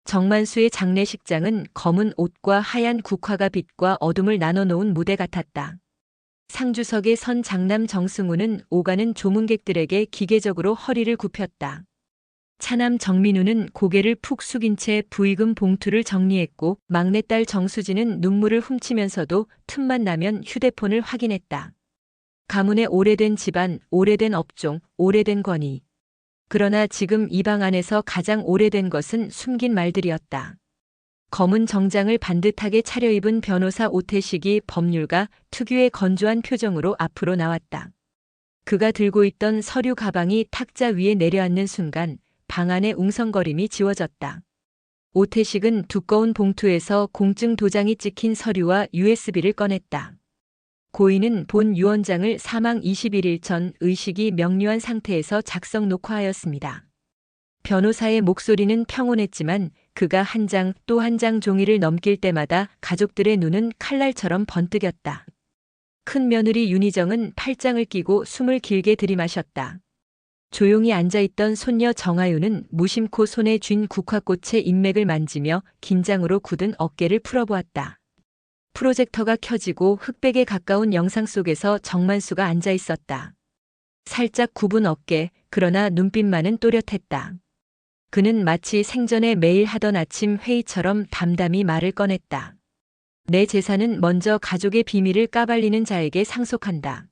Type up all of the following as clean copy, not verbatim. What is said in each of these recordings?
정만수의 장례식장은 검은 옷과 하얀 국화가 빛과 어둠을 나눠 놓은 무대 같았다. 상주석에 선 장남 정승우는 오가는 조문객들에게 기계적으로 허리를 굽혔다. 차남 정민우는 고개를 푹 숙인 채 부의금 봉투를 정리했고 막내딸 정수진은 눈물을 훔치면서도 틈만 나면 휴대폰을 확인했다. 가문의 오래된 집안, 오래된 업종, 오래된 권위. 그러나 지금 이 방 안에서 가장 오래된 것은 숨긴 말들이었다. 검은 정장을 반듯하게 차려입은 변호사 오태식이 법률가 특유의 건조한 표정으로 앞으로 나왔다. 그가 들고 있던 서류 가방이 탁자 위에 내려앉는 순간 방 안의 웅성거림이 지워졌다. 오태식은 두꺼운 봉투에서 공증 도장이 찍힌 서류와 USB를 꺼냈다. 고인은 본 유언장을 사망 21일 전 의식이 명료한 상태에서 작성 녹화하였습니다. 변호사의 목소리는 평온했지만 그가 한 장 또 한 장 종이를 넘길 때마다 가족들의 눈은 칼날처럼 번뜩였다. 큰 며느리 윤희정은 팔짱을 끼고 숨을 길게 들이마셨다. 조용히 앉아있던 손녀 정아유는 무심코 손에 쥔 국화꽃의 인맥을 만지며 긴장으로 굳은 어깨를 풀어보았다. 프로젝터가 켜지고 흑백에 가까운 영상 속에서 정만수가 앉아있었다. 살짝 굽은 어깨, 그러나 눈빛만은 또렷했다. 그는 마치 생전에 매일 하던 아침 회의처럼 담담히 말을 꺼냈다. 내 재산은 먼저 가족의 비밀을 까발리는 자에게 상속한다.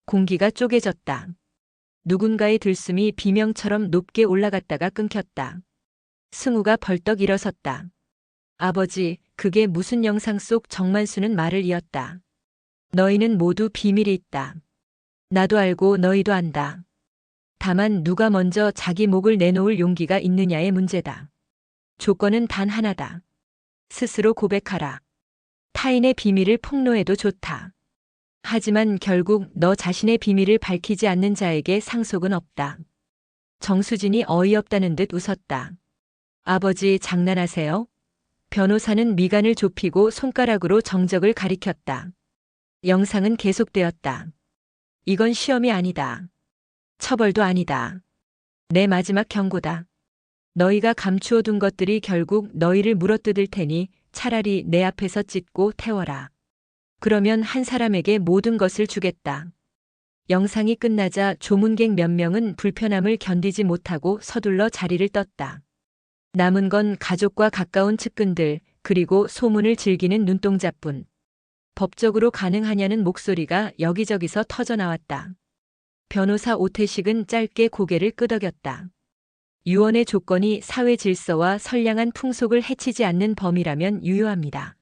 공기가 쪼개졌다. 누군가의 들숨이 비명처럼 높게 올라갔다가 끊겼다. 승우가 벌떡 일어섰다. 아버지, 그게 무슨 영상 속 정만수는 말을 이었다. 너희는 모두 비밀이 있다. 나도 알고 너희도 안다. 다만 누가 먼저 자기 목을 내놓을 용기가 있느냐의 문제다. 조건은 단 하나다. 스스로 고백하라. 타인의 비밀을 폭로해도 좋다. 하지만 결국 너 자신의 비밀을 밝히지 않는 자에게 상속은 없다. 정수진이 어이없다는 듯 웃었다. 아버지, 장난하세요? 변호사는 미간을 좁히고 손가락으로 정적을 가리켰다. 영상은 계속되었다. 이건 시험이 아니다. 처벌도 아니다. 내 마지막 경고다. 너희가 감추어둔 것들이 결국 너희를 물어뜯을 테니 차라리 내 앞에서 찢고 태워라. 그러면 한 사람에게 모든 것을 주겠다. 영상이 끝나자 조문객 몇 명은 불편함을 견디지 못하고 서둘러 자리를 떴다. 남은 건 가족과 가까운 측근들, 그리고 소문을 즐기는 눈동자뿐. 법적으로 가능하냐는 목소리가 여기저기서 터져나왔다. 변호사 오태식은 짧게 고개를 끄덕였다. 유언의 조건이 사회 질서와 선량한 풍속을 해치지 않는 범위라면 유효합니다.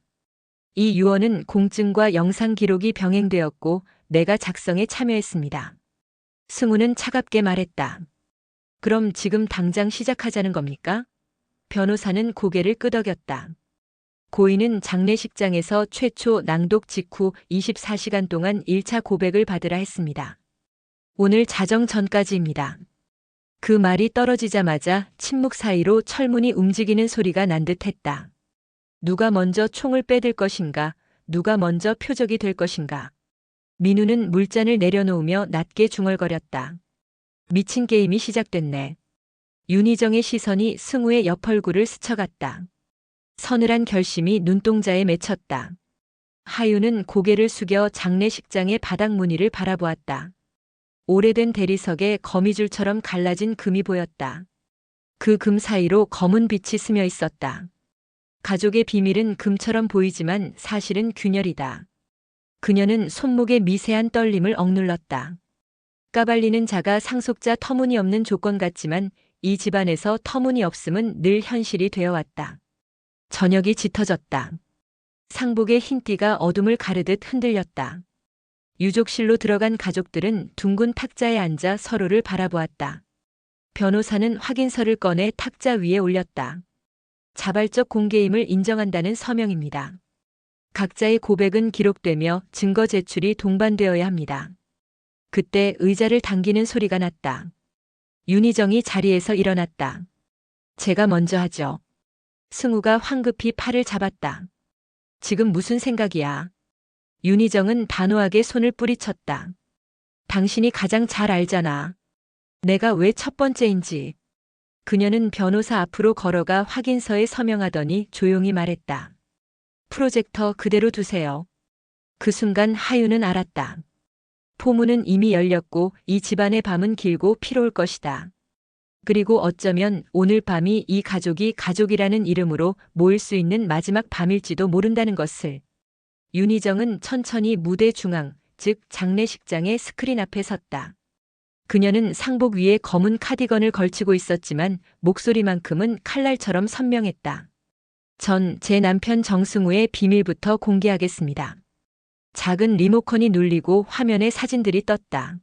이 유언은 공증과 영상 기록이 병행되었고 내가 작성에 참여했습니다. 승우는 차갑게 말했다. 그럼 지금 당장 시작하자는 겁니까? 변호사는 고개를 끄덕였다. 고인은 장례식장에서 최초 낭독 직후 24시간 동안 1차 고백을 받으라 했습니다. 오늘 자정 전까지입니다. 그 말이 떨어지자마자 침묵 사이로 철문이 움직이는 소리가 난 듯했다. 누가 먼저 총을 빼들 것인가, 누가 먼저 표적이 될 것인가. 민우는 물잔을 내려놓으며 낮게 중얼거렸다. 미친 게임이 시작됐네. 윤희정의 시선이 승우의 옆 얼굴을 스쳐갔다. 서늘한 결심이 눈동자에 맺혔다. 하유는 고개를 숙여 장례식장의 바닥 무늬를 바라보았다. 오래된 대리석에 거미줄처럼 갈라진 금이 보였다. 그 금 사이로 검은 빛이 스며 있었다. 가족의 비밀은 금처럼 보이지만 사실은 균열이다. 그녀는 손목의 미세한 떨림을 억눌렀다. 까발리는 자가 상속자 터무니없는 조건 같지만 이 집안에서 터무니없음은 늘 현실이 되어왔다. 저녁이 짙어졌다. 상복의 흰띠가 어둠을 가르듯 흔들렸다. 유족실로 들어간 가족들은 둥근 탁자에 앉아 서로를 바라보았다. 변호사는 확인서를 꺼내 탁자 위에 올렸다. 자발적 공개임을 인정한다는 서명입니다. 각자의 고백은 기록되며 증거 제출이 동반되어야 합니다. 그때 의자를 당기는 소리가 났다. 윤희정이 자리에서 일어났다. 제가 먼저 하죠. 승우가 황급히 팔을 잡았다. 지금 무슨 생각이야? 윤희정은 단호하게 손을 그녀는 변호사 앞으로 걸어가 확인서에 서명하더니 조용히 말했다. 프로젝터 그대로 두세요. 그 순간 하윤은 알았다. 포문은 이미 열렸고 이 집안의 밤은 길고 피로울 것이다. 그리고 어쩌면 오늘 밤이 이 가족이 가족이라는 이름으로 모일 수 있는 마지막 밤일지도 모른다는 것을. 윤희정은 천천히 무대 중앙, 즉 장례식장의 스크린 앞에 섰다. 그녀는 상복 위에 검은 카디건을 걸치고 있었지만 목소리만큼은 칼날처럼 선명했다. 전 제 남편 정승우의 비밀부터 공개하겠습니다. 작은 리모컨이 눌리고 화면에 사진들이 떴다.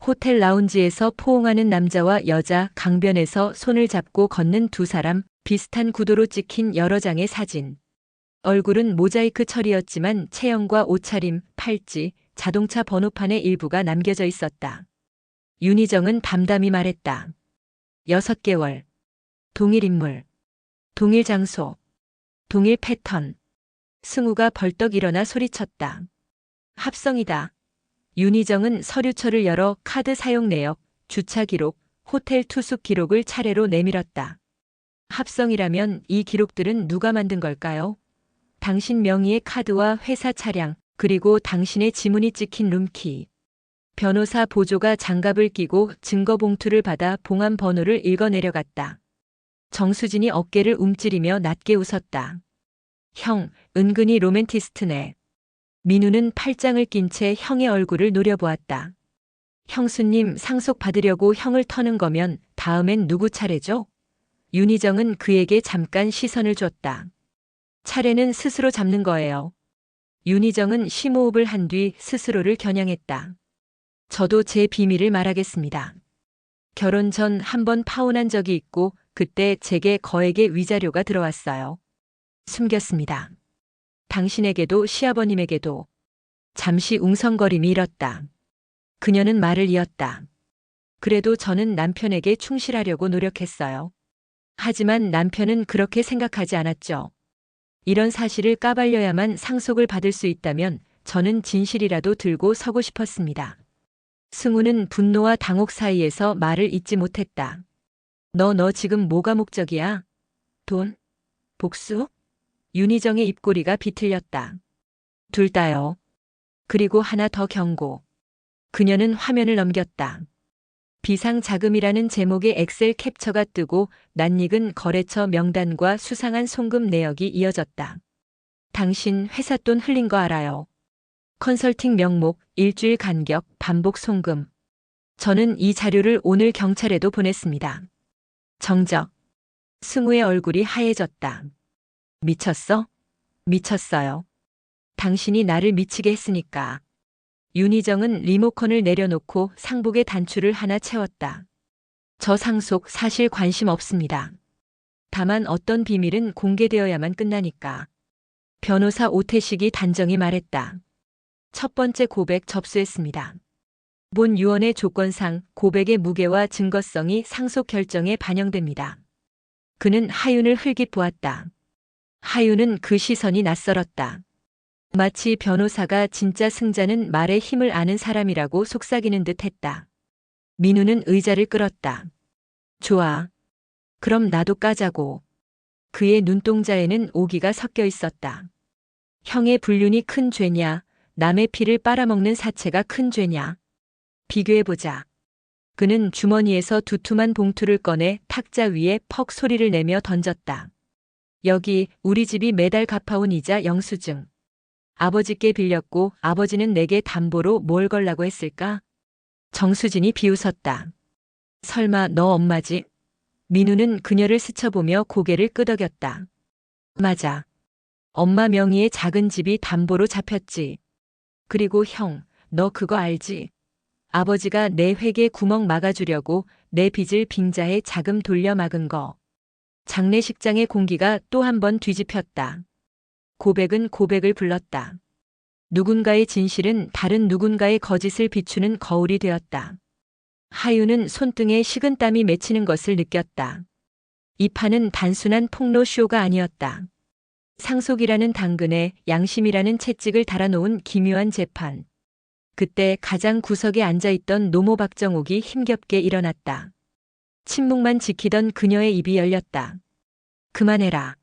호텔 라운지에서 포옹하는 남자와 여자, 강변에서 손을 잡고 걷는 두 사람, 비슷한 구도로 찍힌 여러 장의 사진. 얼굴은 모자이크 처리였지만 체형과 옷차림, 팔찌, 자동차 번호판의 일부가 남겨져 있었다. 윤희정은 담담히 말했다. 6개월. 동일 인물. 동일 장소. 동일 패턴. 승우가 벌떡 일어나 소리쳤다. 합성이다. 윤희정은 서류철을 열어 카드 사용 내역, 주차 기록, 호텔 투숙 기록을 차례로 내밀었다. 합성이라면 이 기록들은 누가 만든 걸까요? 당신 명의의 카드와 회사 차량, 그리고 당신의 지문이 찍힌 룸키. 변호사 보조가 장갑을 끼고 증거 봉투를 받아 봉함 번호를 읽어 내려갔다. 정수진이 어깨를 움츠리며 낮게 웃었다. 형, 은근히 로맨티스트네. 민우는 팔짱을 낀 채 형의 얼굴을 노려보았다. 형수님 상속 받으려고 형을 터는 거면 다음엔 누구 차례죠? 윤희정은 그에게 잠깐 시선을 줬다. 차례는 스스로 잡는 거예요. 윤희정은 심호흡을 한 뒤 스스로를 겨냥했다. 저도 제 비밀을 말하겠습니다. 결혼 전 한 번 파혼한 적이 있고 그때 제게 거액의 위자료가 들어왔어요. 숨겼습니다. 당신에게도 시아버님에게도. 잠시 웅성거림이 일었다. 그녀는 말을 이었다. 그래도 저는 남편에게 충실하려고 노력했어요. 하지만 남편은 그렇게 생각하지 않았죠. 이런 사실을 까발려야만 상속을 받을 수 있다면 저는 진실이라도 들고 서고 싶었습니다. 승우는 분노와 당혹 사이에서 말을 잇지 못했다. 너 지금 뭐가 목적이야? 돈? 복수? 윤희정의 입꼬리가 비틀렸다. 둘 다요. 그리고 하나 더 경고. 그녀는 화면을 넘겼다. 비상자금이라는 제목의 엑셀 캡처가 뜨고 낯익은 거래처 명단과 수상한 송금 내역이 이어졌다. 당신 회사 돈 흘린 거 알아요. 컨설팅 명목, 일주일 간격, 반복 송금. 저는 이 자료를 오늘 경찰에도 보냈습니다. 정적. 승우의 얼굴이 하얘졌다. 미쳤어? 미쳤어요. 당신이 나를 미치게 했으니까. 윤희정은 리모컨을 내려놓고 상복의 단추를 하나 채웠다. 저 상속 사실 관심 없습니다. 다만 어떤 비밀은 공개되어야만 끝나니까. 변호사 오태식이 단정히 말했다. 첫 번째 고백 접수했습니다. 본 유언의 조건상 고백의 무게와 증거성이 상속 결정에 반영됩니다. 그는 하윤을 흘깃 보았다. 하윤은 그 시선이 낯설었다. 마치 변호사가 진짜 승자는 말의 힘을 아는 사람이라고 속삭이는 듯 했다. 민우는 의자를 끌었다. 좋아. 그럼 나도 까자고. 그의 눈동자에는 오기가 섞여 있었다. 형의 불륜이 큰 죄냐, 남의 피를 빨아먹는 사체가 큰 죄냐. 비교해보자. 그는 주머니에서 두툼한 봉투를 꺼내 탁자 위에 퍽 소리를 내며 던졌다. 여기 우리 집이 매달 갚아온 이자 영수증. 아버지께 빌렸고 아버지는 내게 담보로 뭘 걸라고 했을까? 정수진이 비웃었다. 설마 너 엄마지? 민우는 그녀를 스쳐보며 고개를 끄덕였다. 맞아. 엄마 명의의 작은 집이 담보로 잡혔지. 그리고 형, 너 그거 알지? 아버지가 내 회계 구멍 막아주려고 내 빚을 빙자해 자금 돌려 막은 거. 장례식장의 공기가 또 한 번 뒤집혔다. 고백은 고백을 불렀다. 누군가의 진실은 다른 누군가의 거짓을 비추는 거울이 되었다. 하윤은 손등에 식은땀이 맺히는 것을 느꼈다. 이 판은 단순한 폭로쇼가 아니었다. 상속이라는 당근에 양심이라는 채찍을 달아놓은 기묘한 재판. 그때 가장 구석에 앉아있던 노모 박정옥이 힘겹게 일어났다. 침묵만 지키던 그녀의 입이 열렸다. 그만해라.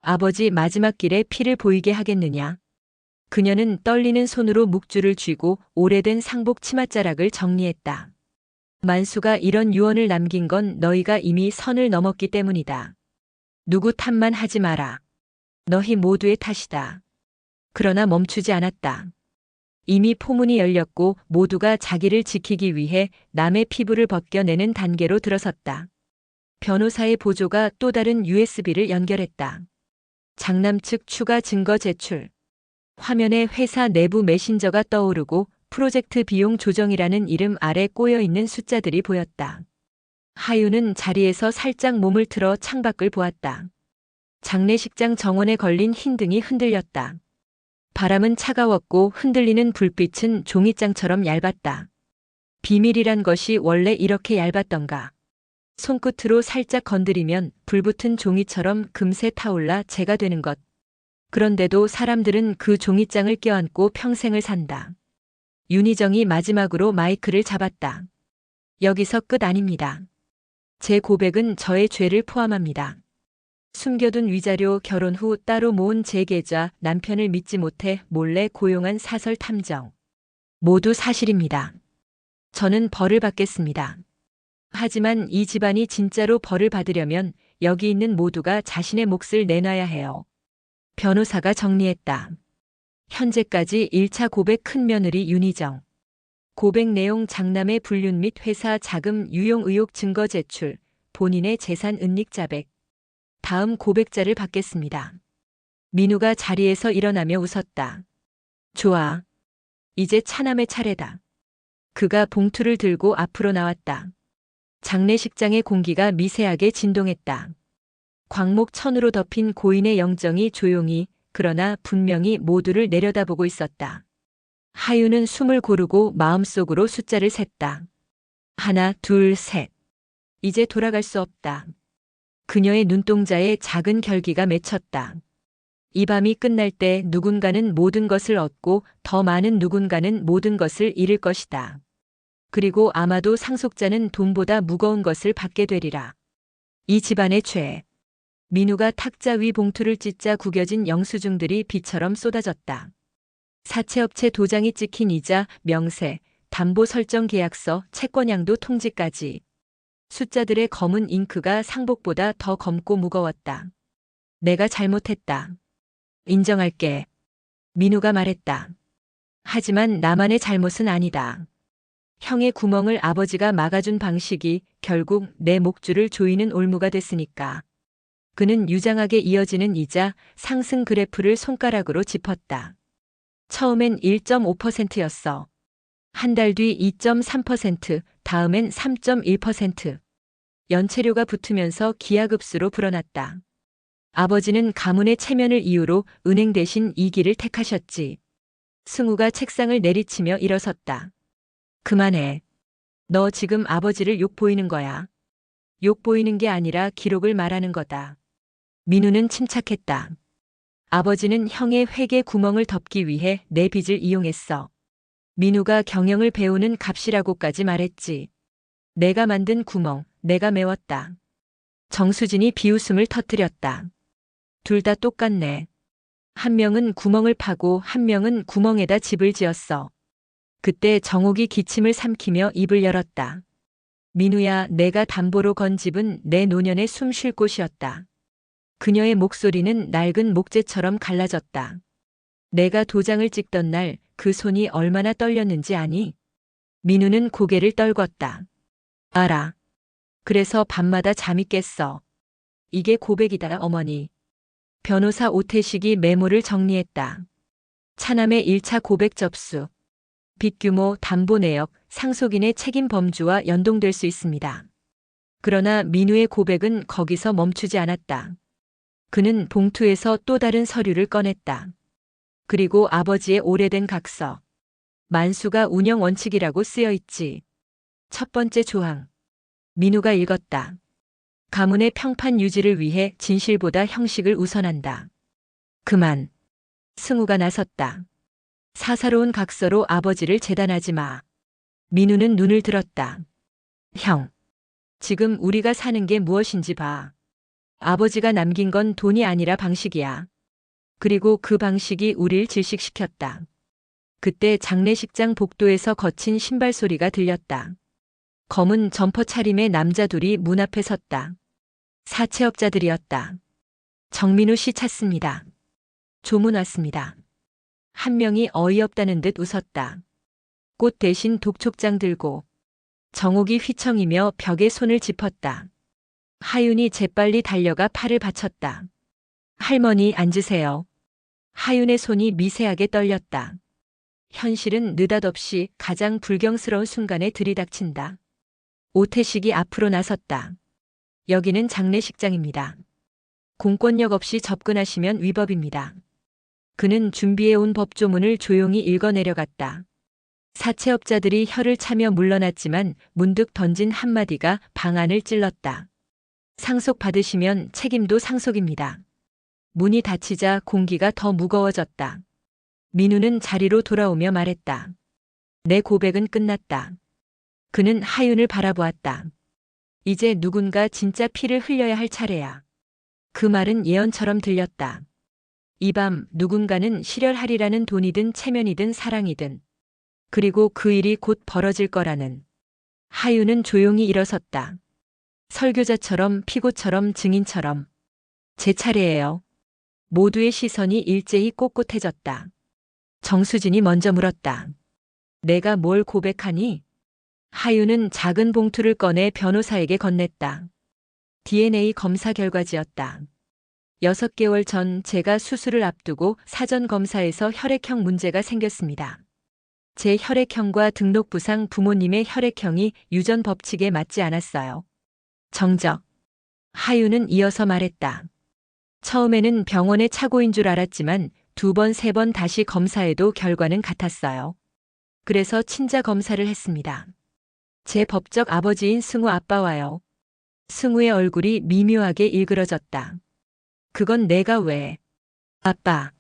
아버지 마지막 길에 피를 보이게 하겠느냐. 그녀는 떨리는 손으로 묵주를 쥐고 오래된 상복 치맛자락을 정리했다. 만수가 이런 유언을 남긴 건 너희가 이미 선을 넘었기 때문이다. 누구 탓만 하지 마라. 너희 모두의 탓이다. 그러나 멈추지 않았다. 이미 포문이 열렸고 모두가 자기를 지키기 위해 남의 피부를 벗겨내는 단계로 들어섰다. 변호사의 보조가 또 다른 USB를 연결했다. 장남 측 추가 증거 제출. 화면에 회사 내부 메신저가 떠오르고 프로젝트 비용 조정이라는 이름 아래 꼬여있는 숫자들이 보였다. 하유는 자리에서 살짝 몸을 틀어 창밖을 보았다. 장례식장 정원에 걸린 흰 등이 흔들렸다. 바람은 차가웠고 흔들리는 불빛은 종이장처럼 얇았다. 비밀이란 것이 원래 이렇게 얇았던가. 손끝으로 살짝 건드리면 불붙은 종이처럼 금세 타올라 재가 되는 것. 그런데도 사람들은 그 종이장을 껴안고 평생을 산다. 윤희정이 마지막으로 마이크를 잡았다. 여기서 끝 아닙니다. 제 고백은 저의 죄를 포함합니다. 숨겨둔 위자료, 결혼 후 따로 모은 제 계좌, 남편을 믿지 못해 몰래 고용한 사설 탐정. 모두 사실입니다. 저는 벌을 받겠습니다. 하지만 이 집안이 진짜로 벌을 받으려면 여기 있는 모두가 자신의 몫을 내놔야 해요. 변호사가 정리했다. 현재까지 1차 고백 큰며느리 윤희정. 고백 내용 장남의 불륜 및 회사 자금 유용 의혹 증거 제출, 본인의 재산 은닉 자백. 다음 고백자를 받겠습니다. 민우가 자리에서 일어나며 웃었다. 좋아. 이제 차남의 차례다. 그가 봉투를 들고 앞으로 나왔다. 장례식장의 공기가 미세하게 진동했다. 광목천으로 덮인 고인의 영정이 조용히 그러나 분명히 모두를 내려다보고 있었다. 하유는 숨을 고르고 마음속으로 숫자를 셌다. 하나, 둘, 셋. 이제 돌아갈 수 없다. 그녀의 눈동자에 작은 결기가 맺혔다. 이 밤이 끝날 때 누군가는 모든 것을 얻고 더 많은 누군가는 모든 것을 잃을 것이다. 그리고 아마도 상속자는 돈보다 무거운 것을 받게 되리라. 이 집안의 죄. 민우가 탁자 위 봉투를 찢자 구겨진 영수증들이 비처럼 쏟아졌다. 사채업체 도장이 찍힌 이자, 명세, 담보 설정 계약서, 채권양도 통지까지. 숫자들의 검은 잉크가 상복보다 더 검고 무거웠다. 내가 잘못했다. 인정할게. 민우가 말했다. 하지만 나만의 잘못은 아니다. 형의 구멍을 아버지가 막아준 방식이 결국 내 목줄을 조이는 올무가 됐으니까. 그는 유장하게 이어지는 이자, 상승 그래프를 손가락으로 짚었다. 처음엔 1.5%였어. 한 달 뒤 2.3%, 다음엔 3.1%. 연체료가 붙으면서 기하급수로 불어났다. 아버지는 가문의 체면을 이유로 은행 대신 이 길을 택하셨지. 승우가 책상을 내리치며 일어섰다. 그만해. 너 지금 아버지를 욕보이는 거야. 욕보이는 게 아니라 기록을 말하는 거다. 민우는 침착했다. 아버지는 형의 회계 구멍을 덮기 위해 내 빚을 이용했어. 민우가 경영을 배우는 값이라고까지 말했지. 내가 만든 구멍, 내가 메웠다. 정수진이 비웃음을 터뜨렸다. 둘 다 똑같네. 한 명은 구멍을 파고 한 명은 구멍에다 집을 지었어. 그때 정옥이 기침을 삼키며 입을 열었다. 민우야, 내가 담보로 건 집은 내 노년에 숨 쉴 곳이었다. 그녀의 목소리는 낡은 목재처럼 갈라졌다. 내가 도장을 찍던 날 그 손이 얼마나 떨렸는지 아니? 민우는 고개를 떨궜다. 알아. 그래서 밤마다 잠이 깼어. 이게 고백이다, 어머니. 변호사 오태식이 메모를 정리했다. 차남의 1차 고백 접수. 빚 규모, 담보 내역, 상속인의 책임 범주와 연동될 수 있습니다. 그러나 민우의 고백은 거기서 멈추지 않았다. 그는 봉투에서 또 다른 서류를 꺼냈다. 그리고 아버지의 오래된 각서. 만수가 운영 원칙이라고 쓰여 있지. 첫 번째 조항. 민우가 읽었다. 가문의 평판 유지를 위해 진실보다 형식을 우선한다. 그만. 승우가 나섰다. 사사로운 각서로 아버지를 재단하지 마. 민우는 눈을 들었다. 형. 지금 우리가 사는 게 무엇인지 봐. 아버지가 남긴 건 돈이 아니라 방식이야. 그리고 그 방식이 우릴 질식시켰다. 그때 장례식장 복도에서 거친 신발 소리가 들렸다. 검은 점퍼 차림의 남자 둘이 문 앞에 섰다. 사채업자들이었다. 정민우 씨 찾습니다. 조문 왔습니다. 한 명이 어이없다는 듯 웃었다. 꽃 대신 독촉장 들고 정옥이 휘청이며 벽에 손을 짚었다. 하윤이 재빨리 달려가 팔을 받쳤다. 할머니 앉으세요. 하윤의 손이 미세하게 떨렸다. 현실은 느닷없이 가장 불경스러운 순간에 들이닥친다. 오태식이 앞으로 나섰다. 여기는 장례식장입니다. 공권력 없이 접근하시면 위법입니다. 그는 준비해온 법조문을 조용히 읽어 내려갔다. 사채업자들이 혀를 차며 물러났지만 문득 던진 한마디가 방안을 찔렀다. 상속 받으시면 책임도 상속입니다. 문이 닫히자 공기가 더 무거워졌다. 민우는 자리로 돌아오며 말했다. 내 고백은 끝났다. 그는 하윤을 바라보았다. 이제 누군가 진짜 피를 흘려야 할 차례야. 그 말은 예언처럼 들렸다. 이 밤 누군가는 실혈하리라는 돈이든 체면이든 사랑이든 그리고 그 일이 곧 벌어질 거라는. 하윤은 조용히 일어섰다. 설교자처럼 피고처럼 증인처럼. 제 차례예요. 모두의 시선이 일제히 꼿꼿해졌다. 정수진이 먼저 물었다. 내가 뭘 고백하니? 하윤은 작은 봉투를 꺼내 변호사에게 건넸다. DNA 검사 결과지였다. 6개월 전 제가 수술을 앞두고 사전 검사에서 혈액형 문제가 생겼습니다. 제 혈액형과 등록부상 부모님의 혈액형이 유전 법칙에 맞지 않았어요. 정적. 하윤은 이어서 말했다. 처음에는 병원의 착오인 줄 알았지만 2번, 3번 다시 검사해도 결과는 같았어요. 그래서 친자 검사를 했습니다. 제 법적 아버지인 승우 아빠와요. 승우의 얼굴이 미묘하게 일그러졌다. 그건 내가 왜? 아빠.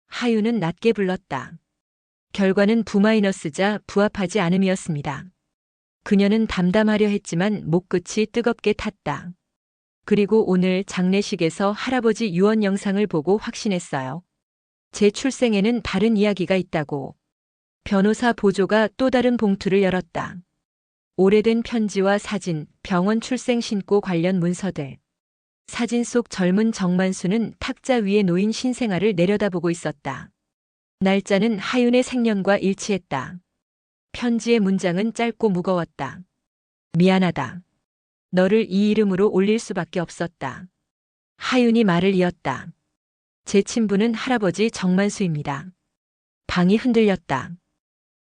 하윤은 낮게 불렀다. 결과는 부마이너스자 부합하지 않음이었습니다. 그녀는 담담하려 했지만 목끝이 뜨겁게 탔다. 그리고 오늘 장례식에서 할아버지 유언 영상을 보고 확신했어요. 제 출생에는 다른 이야기가 있다고. 변호사 보조가 또 다른 봉투를 열었다. 오래된 편지와 사진, 병원 출생 신고 관련 문서들. 사진 속 젊은 정만수는 탁자 위에 놓인 신생아를 내려다보고 있었다. 날짜는 하윤의 생년과 일치했다. 편지의 문장은 짧고 무거웠다. 미안하다. 너를 이 이름으로 올릴 수밖에 없었다. 하윤이 말을 이었다. 제 친부는 할아버지 정만수입니다. 방이 흔들렸다.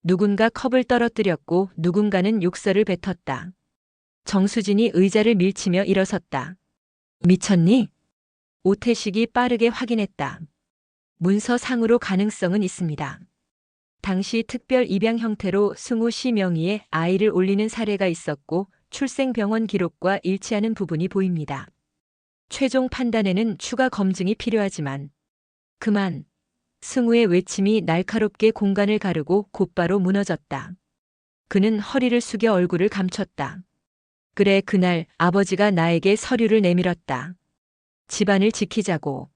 누군가 컵을 떨어뜨렸고 누군가는 욕설을 뱉었다. 정수진이 의자를 밀치며 일어섰다. 미쳤니? 오태식이 빠르게 확인했다. 문서상으로 가능성은 있습니다. 당시 특별 입양 형태로 승우 씨 명의의 아이를 올리는 사례가 있었고 출생병원 기록과 일치하는 부분이 보입니다. 최종 판단에는 추가 검증이 필요하지만 그만. 승우의 외침이 날카롭게 공간을 가르고 곧바로 무너졌다. 그는 허리를 숙여 얼굴을 감췄다. 그래, 그날 아버지가 나에게 서류를 내밀었다. 집안을 지키자고.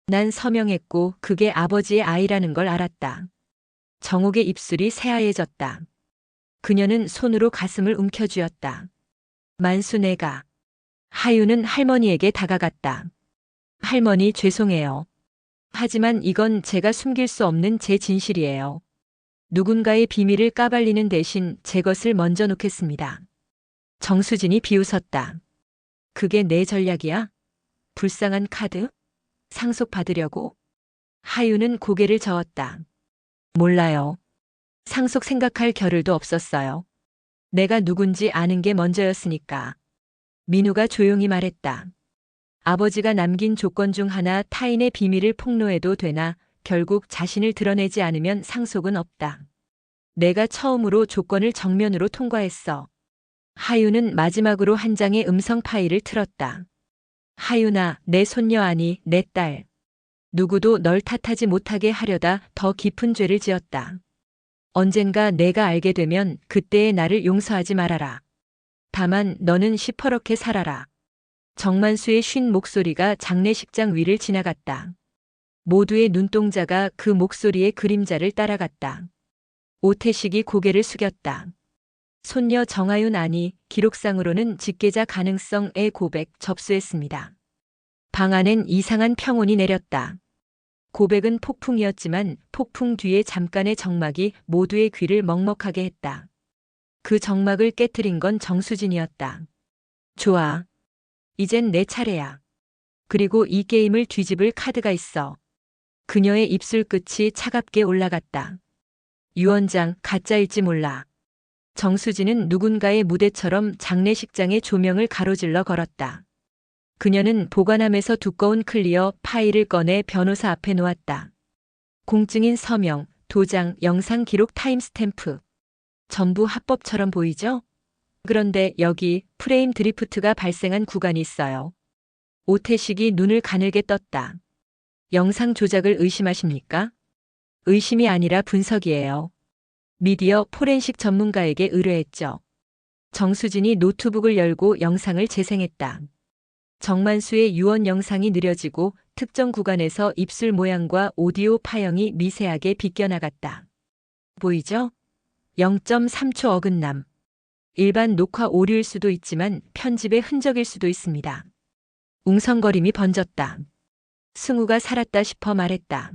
난 서명했고 그게 아버지의 아이라는 걸 알았다. 정옥의 입술이 새하얘졌다. 그녀는 손으로 가슴을 움켜쥐었다. 만수 내가. 하윤은 할머니에게 다가갔다. 할머니 죄송해요. 하지만 이건 제가 숨길 수 없는 제 진실이에요. 누군가의 비밀을 까발리는 대신 제 것을 먼저 놓겠습니다. 정수진이 비웃었다. 그게 내 전략이야? 불쌍한 카드? 상속받으려고? 하윤은 고개를 저었다. 몰라요. 상속 생각할 겨를도 없었어요. 내가 누군지 아는 게 먼저였으니까. 민우가 조용히 말했다. 아버지가 남긴 조건 중 하나 타인의 비밀을 폭로해도 되나 결국 자신을 드러내지 않으면 상속은 없다. 내가 처음으로 조건을 정면으로 통과했어. 하윤은 마지막으로 한 장의 음성 파일을 틀었다. 하윤아, 내 손녀 아니, 내 딸. 누구도 널 탓하지 못하게 하려다 더 깊은 죄를 지었다. 언젠가 내가 알게 되면 그때의 나를 용서하지 말아라. 다만 너는 시퍼렇게 살아라. 정만수의 쉰 목소리가 장례식장 위를 지나갔다. 모두의 눈동자가 그 목소리의 그림자를 따라갔다. 오태식이 고개를 숙였다. 손녀 정아윤 아니 기록상으로는 직계자 가능성의 고백 접수했습니다. 방 안엔 이상한 평온이 내렸다. 고백은 폭풍이었지만 폭풍 뒤에 잠깐의 적막이 모두의 귀를 먹먹하게 했다. 그 적막을 깨트린 건 정수진이었다. 좋아. 이젠 내 차례야. 그리고 이 게임을 뒤집을 카드가 있어. 그녀의 입술 끝이 차갑게 올라갔다. 유언장 가짜일지 몰라. 정수진은 누군가의 무대처럼 장례식장의 조명을 가로질러 걸었다. 그녀는 보관함에서 두꺼운 클리어 파일을 꺼내 변호사 앞에 놓았다. 공증인 서명, 도장, 영상 기록 타임스탬프. 전부 합법처럼 보이죠? 그런데 여기 프레임 드리프트가 발생한 구간이 있어요. 오태식이 눈을 가늘게 떴다. 영상 조작을 의심하십니까? 의심이 아니라 분석이에요. 미디어 포렌식 전문가에게 의뢰했죠. 정수진이 노트북을 열고 영상을 재생했다. 정만수의 유언 영상이 느려지고 특정 구간에서 입술 모양과 오디오 파형이 미세하게 비껴나갔다. 보이죠? 0.3초 어긋남. 일반 녹화 오류일 수도 있지만 편집의 흔적일 수도 있습니다. 웅성거림이 번졌다. 승우가 살았다 싶어 말했다.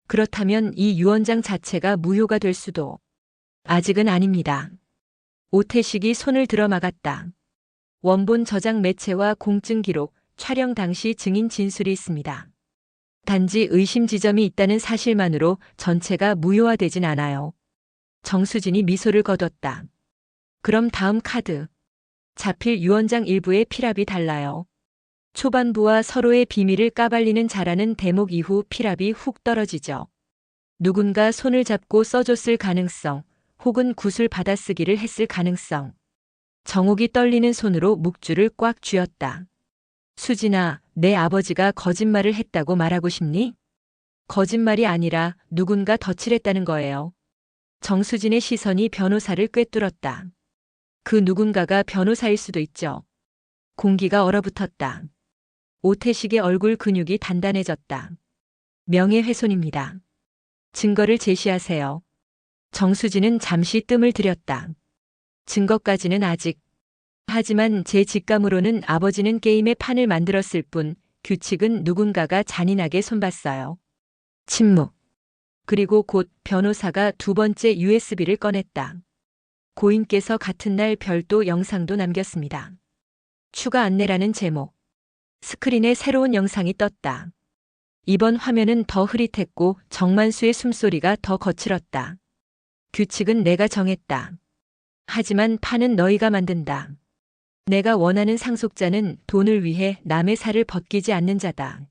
그렇다면 이 유언장 자체가 무효가 될 수도. 아직은 아닙니다. 오태식이 손을 들어 막았다. 원본 저장 매체와 공증 기록, 촬영 당시 증인 진술이 있습니다. 단지 의심 지점이 있다는 사실만으로 전체가 무효화되진 않아요. 정수진이 미소를 거뒀다. 그럼 다음 카드. 자필 유언장 일부의 필압이 달라요. 초반부와 서로의 비밀을 까발리는 자라는 대목 이후 필압이 훅 떨어지죠. 누군가 손을 잡고 써줬을 가능성, 혹은 굿을 받아쓰기를 했을 가능성. 정옥이 떨리는 손으로 묵주를 꽉 쥐었다. 수진아, 내 아버지가 거짓말을 했다고 말하고 싶니? 거짓말이 아니라 누군가 덧칠했다는 거예요. 정수진의 시선이 변호사를 꿰뚫었다. 그 누군가가 변호사일 수도 있죠. 공기가 얼어붙었다. 오태식의 얼굴 근육이 단단해졌다. 명예훼손입니다. 증거를 제시하세요. 정수진은 잠시 뜸을 들였다. 증거까지는 아직. 하지만 제 직감으로는 아버지는 게임의 판을 만들었을 뿐 규칙은 누군가가 잔인하게 손봤어요. 침묵. 그리고 곧 변호사가 두 번째 USB를 꺼냈다. 고인께서 같은 날 별도 영상도 남겼습니다. 추가 안내라는 제목. 스크린에 새로운 영상이 떴다. 이번 화면은 더 흐릿했고 정만수의 숨소리가 더 거칠었다. 규칙은 내가 정했다. 하지만 판은 너희가 만든다. 내가 원하는 상속자는 돈을 위해 남의 살을 벗기지 않는 자다.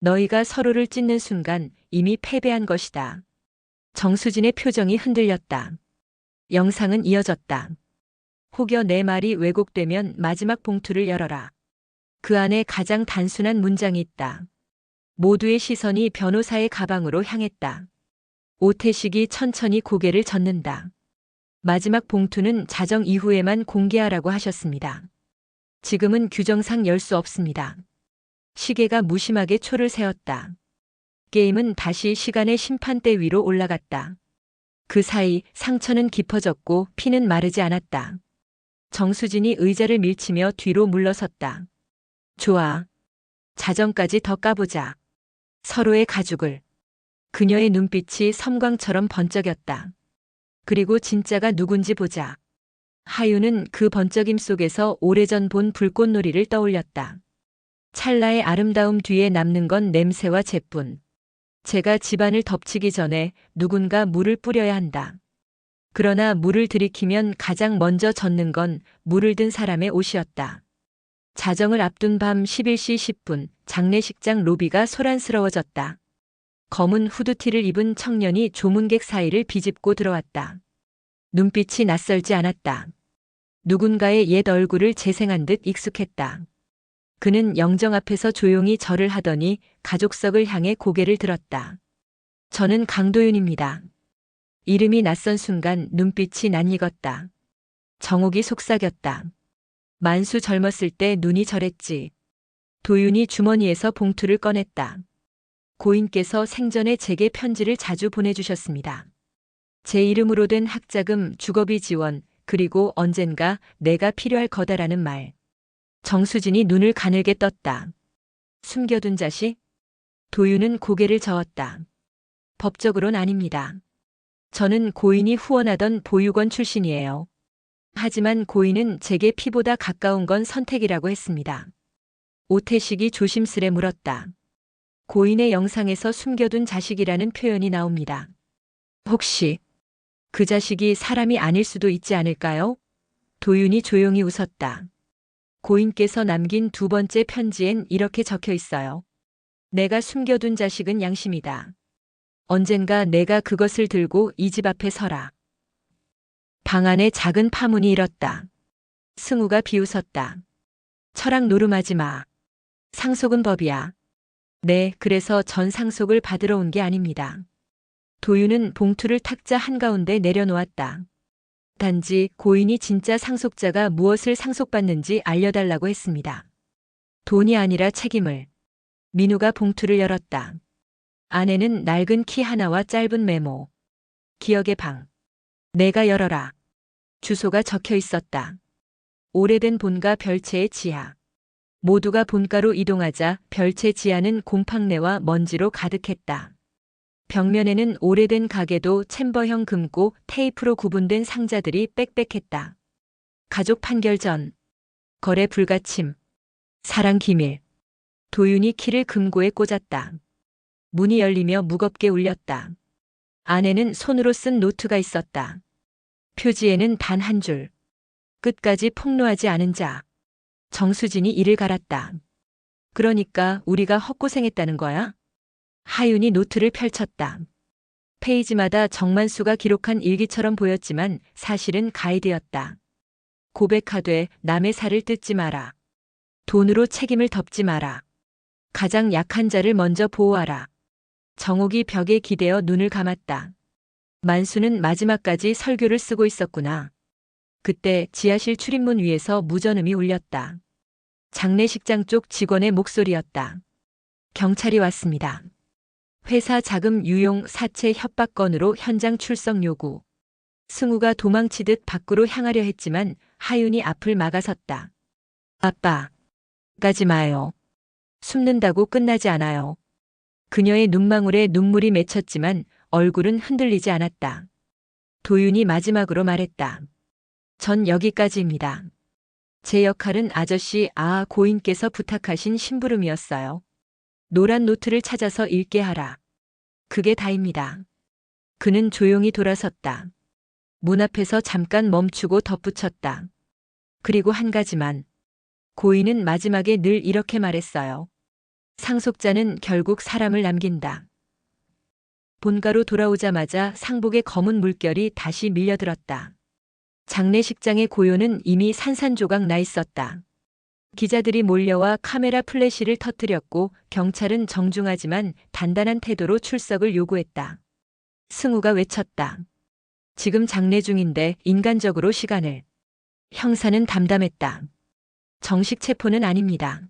너희가 서로를 찢는 순간 이미 패배한 것이다. 정수진의 표정이 흔들렸다. 영상은 이어졌다. 혹여 내 말이 왜곡되면 마지막 봉투를 열어라. 그 안에 가장 단순한 문장이 있다. 모두의 시선이 변호사의 가방으로 향했다. 오태식이 천천히 고개를 젓는다. 마지막 봉투는 자정 이후에만 공개하라고 하셨습니다. 지금은 규정상 열 수 없습니다. 시계가 무심하게 초를 세웠다. 게임은 다시 시간의 심판대 위로 올라갔다. 그 사이 상처는 깊어졌고 피는 마르지 않았다. 정수진이 의자를 밀치며 뒤로 물러섰다. 좋아. 자정까지 더 까보자. 서로의 가죽을. 그녀의 눈빛이 섬광처럼 번쩍였다. 그리고 진짜가 누군지 보자. 하유는 그 번쩍임 속에서 오래전 본 불꽃놀이를 떠올렸다. 찰나의 아름다움 뒤에 남는 건 냄새와 재뿐. 제가 집안을 덮치기 전에 누군가 물을 뿌려야 한다. 그러나 물을 들이키면 가장 먼저 젖는 건 물을 든 사람의 옷이었다. 자정을 앞둔 밤 11시 10분 장례식장 로비가 소란스러워졌다. 검은 후드티를 입은 청년이 조문객 사이를 비집고 들어왔다. 눈빛이 낯설지 않았다. 누군가의 옛 얼굴을 재생한 듯 익숙했다. 그는 영정 앞에서 조용히 절을 하더니 가족석을 향해 고개를 들었다. 저는 강도윤입니다. 이름이 낯선 순간 눈빛이 낯익었다. 정옥이 속삭였다. 만수 젊었을 때 눈이 저랬지. 도윤이 주머니에서 봉투를 꺼냈다. 고인께서 생전에 제게 편지를 자주 보내주셨습니다. 제 이름으로 된 학자금, 주거비 지원, 그리고 언젠가 내가 필요할 거다라는 말. 정수진이 눈을 가늘게 떴다. 숨겨둔 자식? 도윤은 고개를 저었다. 법적으론 아닙니다. 저는 고인이 후원하던 보육원 출신이에요. 하지만 고인은 제게 피보다 가까운 건 선택이라고 했습니다. 오태식이 조심스레 물었다. 고인의 영상에서 숨겨둔 자식이라는 표현이 나옵니다. 혹시 그 자식이 사람이 아닐 수도 있지 않을까요? 도윤이 조용히 웃었다. 고인께서 남긴 두 번째 편지엔 이렇게 적혀 있어요. 내가 숨겨둔 자식은 양심이다. 언젠가 내가 그것을 들고 이 집 앞에 서라. 방 안에 작은 파문이 일었다. 승우가 비웃었다. 철학 노름하지 마. 상속은 법이야. 네, 그래서 전 상속을 받으러 온 게 아닙니다. 도윤은 봉투를 탁자 한가운데 내려놓았다. 단지 고인이 진짜 상속자가 무엇을 상속받는지 알려달라고 했습니다. 돈이 아니라 책임을. 민우가 봉투를 열었다. 안에는 낡은 키 하나와 짧은 메모. 기억의 방. 내가 열어라. 주소가 적혀 있었다. 오래된 본가 별채의 지하. 모두가 본가로 이동하자 별채 지하는 곰팡내와 먼지로 가득했다. 벽면에는 오래된 가게도 챔버형 금고 테이프로 구분된 상자들이 빽빽했다. 가족 판결 전. 거래 불가침. 사랑 기밀. 도윤이 키를 금고에 꽂았다. 문이 열리며 무겁게 울렸다. 안에는 손으로 쓴 노트가 있었다. 표지에는 단 한 줄. 끝까지 폭로하지 않은 자. 정수진이 이를 갈았다. 그러니까 우리가 헛고생했다는 거야? 하윤이 노트를 펼쳤다. 페이지마다 정만수가 기록한 일기처럼 보였지만 사실은 가이드였다. 고백하되 남의 살을 뜯지 마라. 돈으로 책임을 덮지 마라. 가장 약한 자를 먼저 보호하라. 정옥이 벽에 기대어 눈을 감았다. 만수는 마지막까지 설교를 쓰고 있었구나. 그때 지하실 출입문 위에서 무전음이 울렸다. 장례식장 쪽 직원의 목소리였다. 경찰이 왔습니다. 회사 자금 유용 사채 협박 건으로 현장 출석 요구. 승우가 도망치듯 밖으로 향하려 했지만 하윤이 앞을 막아섰다. 아빠, 가지 마요. 숨는다고 끝나지 않아요. 그녀의 눈망울에 눈물이 맺혔지만 얼굴은 흔들리지 않았다. 도윤이 마지막으로 말했다. 전 여기까지입니다. 제 역할은 아저씨 고인께서 부탁하신 심부름이었어요. 노란 노트를 찾아서 읽게 하라. 그게 다입니다. 그는 조용히 돌아섰다. 문 앞에서 잠깐 멈추고 덧붙였다. 그리고 한 가지만. 고인은 마지막에 늘 이렇게 말했어요. 상속자는 결국 사람을 남긴다. 본가로 돌아오자마자 상복의 검은 물결이 다시 밀려들었다. 장례식장의 고요는 이미 산산조각 나 있었다. 기자들이 몰려와 카메라 플래시를 터뜨렸고 경찰은 정중하지만 단단한 태도로 출석을 요구했다. 승우가 외쳤다. 지금 장례 중인데 인간적으로 시간을. 형사는 담담했다. 정식 체포는 아닙니다.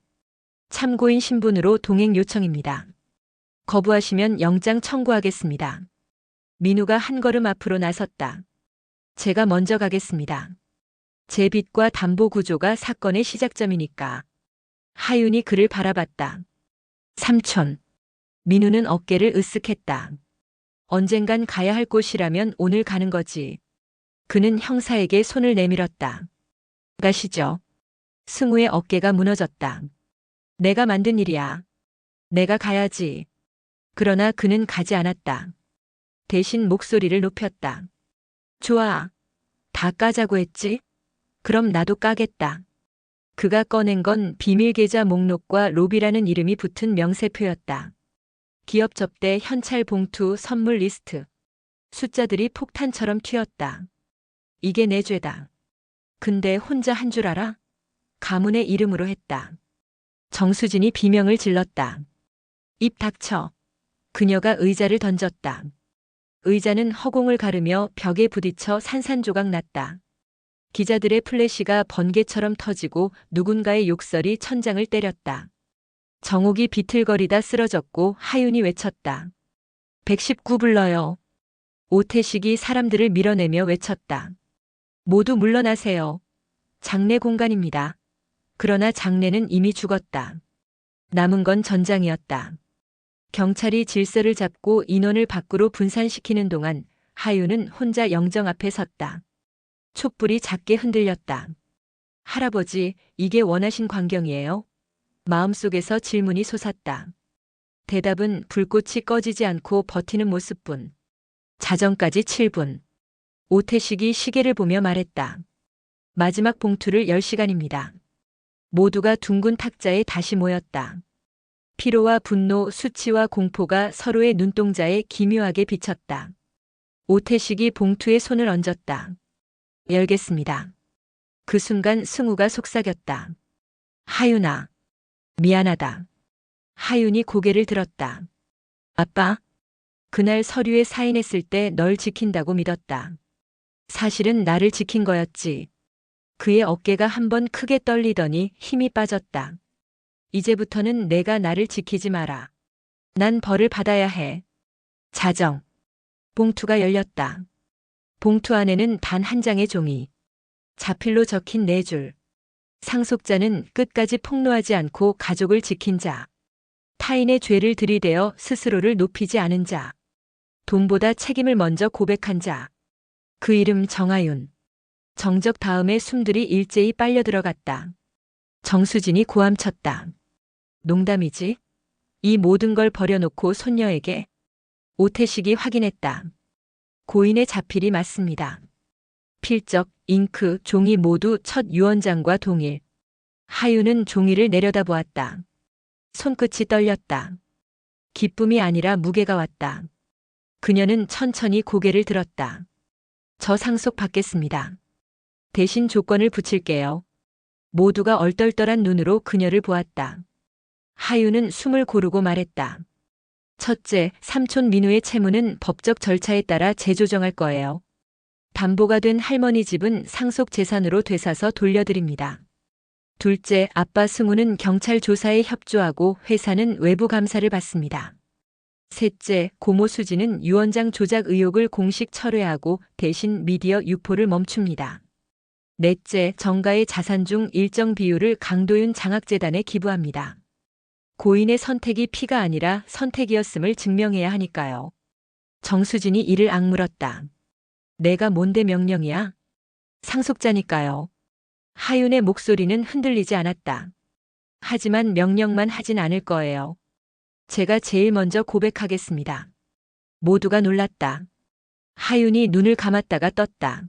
참고인 신분으로 동행 요청입니다. 거부하시면 영장 청구하겠습니다. 민우가 한 걸음 앞으로 나섰다. 제가 먼저 가겠습니다. 제 빚과 담보 구조가 사건의 시작점이니까. 하윤이 그를 바라봤다. 삼촌. 민우는 어깨를 으쓱했다. 언젠간 가야 할 곳이라면 오늘 가는 거지. 그는 형사에게 손을 내밀었다. 가시죠. 승우의 어깨가 무너졌다. 내가 만든 일이야. 내가 가야지. 그러나 그는 가지 않았다. 대신 목소리를 높였다. 좋아. 다 까자고 했지? 그럼 나도 까겠다. 그가 꺼낸 건 비밀 계좌 목록과 로비라는 이름이 붙은 명세표였다. 기업 접대, 현찰 봉투, 선물 리스트. 숫자들이 폭탄처럼 튀었다. 이게 내 죄다. 근데 혼자 한 줄 알아? 가문의 이름으로 했다. 정수진이 비명을 질렀다. 입 닥쳐. 그녀가 의자를 던졌다. 의자는 허공을 가르며 벽에 부딪혀 산산조각 났다. 기자들의 플래시가 번개처럼 터지고 누군가의 욕설이 천장을 때렸다. 정옥이 비틀거리다 쓰러졌고 하윤이 외쳤다. 119 불러요. 오태식이 사람들을 밀어내며 외쳤다. 모두 물러나세요. 장례 공간입니다. 그러나 장례는 이미 죽었다. 남은 건 전장이었다. 경찰이 질서를 잡고 인원을 밖으로 분산시키는 동안 하윤은 혼자 영정 앞에 섰다. 촛불이 작게 흔들렸다. 할아버지, 이게 원하신 광경이에요? 마음속에서 질문이 솟았다. 대답은 불꽃이 꺼지지 않고 버티는 모습뿐. 자정까지 7분. 오태식이 시계를 보며 말했다. 마지막 봉투를 10시간입니다. 모두가 둥근 탁자에 다시 모였다. 피로와 분노, 수치와 공포가 서로의 눈동자에 기묘하게 비쳤다. 오태식이 봉투에 손을 얹었다. 열겠습니다. 그 순간 승우가 속삭였다. 하윤아, 미안하다. 하윤이 고개를 들었다. 아빠, 그날 서류에 사인했을 때 널 지킨다고 믿었다. 사실은 나를 지킨 거였지. 그의 어깨가 한번 크게 떨리더니 힘이 빠졌다. 이제부터는 내가 나를 지키지 마라. 난 벌을 받아야 해. 자정. 봉투가 열렸다. 봉투 안에는 단 한 장의 종이. 자필로 적힌 4줄. 상속자는 끝까지 폭로하지 않고 가족을 지킨 자. 타인의 죄를 들이대어 스스로를 높이지 않은 자. 돈보다 책임을 먼저 고백한 자. 그 이름 정하윤. 정적 다음에 숨들이 일제히 빨려 들어갔다. 정수진이 고함쳤다. 농담이지? 이 모든 걸 버려놓고 손녀에게. 오태식이 확인했다. 고인의 자필이 맞습니다. 필적, 잉크, 종이 모두 첫 유언장과 동일. 하윤은 종이를 내려다보았다. 손끝이 떨렸다. 기쁨이 아니라 무게가 왔다. 그녀는 천천히 고개를 들었다. 저 상속 받겠습니다. 대신 조건을 붙일게요. 모두가 얼떨떨한 눈으로 그녀를 보았다. 하윤은 숨을 고르고 말했다. 첫째, 삼촌 민우의 채무는 법적 절차에 따라 재조정할 거예요. 담보가 된 할머니 집은 상속 재산으로 되사서 돌려드립니다. 둘째, 아빠 승우는 경찰 조사에 협조하고 회사는 외부 감사를 받습니다. 셋째, 고모 수지는 유언장 조작 의혹을 공식 철회하고 대신 미디어 유포를 멈춥니다. 넷째, 정가의 자산 중 일정 비율을 강도윤 장학재단에 기부합니다. 고인의 선택이 피가 아니라 선택이었음을 증명해야 하니까요. 정수진이 이를 악물었다. 내가 뭔데 명령이야? 상속자니까요. 하윤의 목소리는 흔들리지 않았다. 하지만 명령만 하진 않을 거예요. 제가 제일 먼저 고백하겠습니다. 모두가 놀랐다. 하윤이 눈을 감았다가 떴다.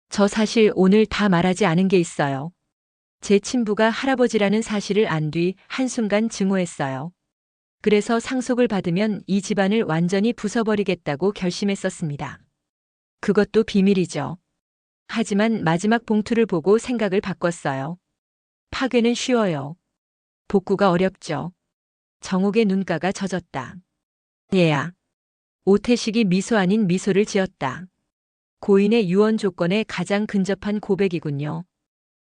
저 사실 오늘 다 말하지 않은 게 있어요. 제 친부가 할아버지라는 사실을 안 뒤 한순간 증오했어요. 그래서 상속을 받으면 이 집안을 완전히 부숴버리겠다고 결심했었습니다. 그것도 비밀이죠. 하지만 마지막 봉투를 보고 생각을 바꿨어요. 파괴는 쉬워요. 복구가 어렵죠. 정옥의 눈가가 젖었다. 얘야. 오태식이 미소 아닌 미소를 지었다. 고인의 유언 조건에 가장 근접한 고백이군요.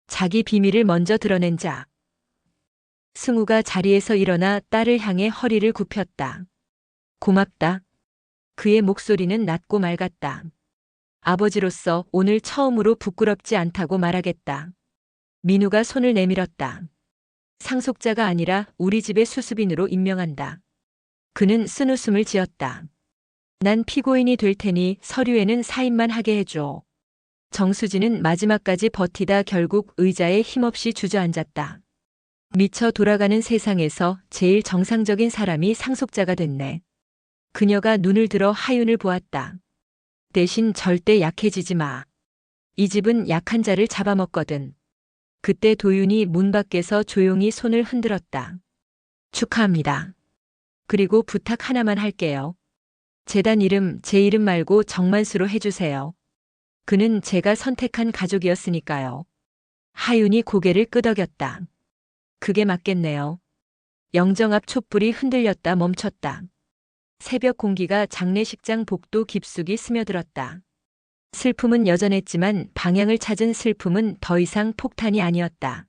자기 비밀을 먼저 드러낸 자. 승우가 자리에서 일어나 딸을 향해 허리를 굽혔다. 고맙다. 그의 목소리는 낮고 맑았다. 아버지로서 오늘 처음으로 부끄럽지 않다고 말하겠다. 민우가 손을 내밀었다. 상속자가 아니라 우리 집의 수습인으로 임명한다. 그는 쓴웃음을 지었다. 난 피고인이 될 테니 서류에는 사인만 하게 해줘. 정수진은 마지막까지 버티다 결국 의자에 힘없이 주저앉았다. 미쳐 돌아가는 세상에서 제일 정상적인 사람이 상속자가 됐네. 그녀가 눈을 들어 하윤을 보았다. 대신 절대 약해지지 마. 이 집은 약한 자를 잡아먹거든. 그때 도윤이 문 밖에서 조용히 손을 흔들었다. 축하합니다. 그리고 부탁 하나만 할게요. 재단 이름, 제 이름 말고 정만수로 해주세요. 그는 제가 선택한 가족이었으니까요. 하윤이 고개를 끄덕였다. 그게 맞겠네요. 영정 앞 촛불이 흔들렸다 멈췄다. 새벽 공기가 장례식장 복도 깊숙이 스며들었다. 슬픔은 여전했지만 방향을 찾은 슬픔은 더 이상 폭탄이 아니었다.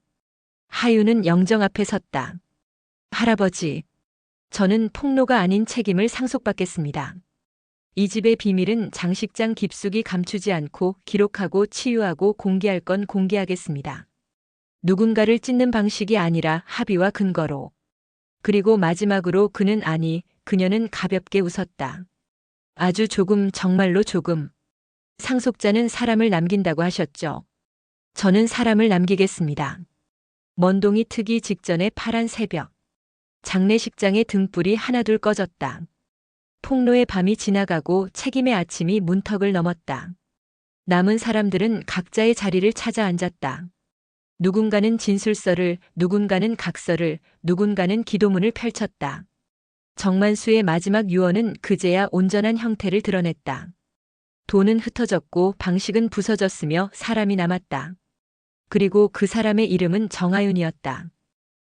하유는 영정 앞에 섰다. 할아버지, 저는 폭로가 아닌 책임을 상속받겠습니다. 이 집의 비밀은 장식장 깊숙이 감추지 않고 기록하고 치유하고 공개할 건 공개하겠습니다. 누군가를 찢는 방식이 아니라 합의와 근거로. 그리고 마지막으로 그녀는 가볍게 웃었다. 아주 조금, 정말로 조금. 상속자는 사람을 남긴다고 하셨죠. 저는 사람을 남기겠습니다. 먼동이 트기 직전의 파란 새벽. 장례식장의 등불이 하나둘 꺼졌다. 폭로의 밤이 지나가고 책임의 아침이 문턱을 넘었다. 남은 사람들은 각자의 자리를 찾아 앉았다. 누군가는 진술서를, 누군가는 각서를, 누군가는 기도문을 펼쳤다. 정만수의 마지막 유언은 그제야 온전한 형태를 드러냈다. 돈은 흩어졌고 방식은 부서졌으며 사람이 남았다. 그리고 그 사람의 이름은 정하윤이었다.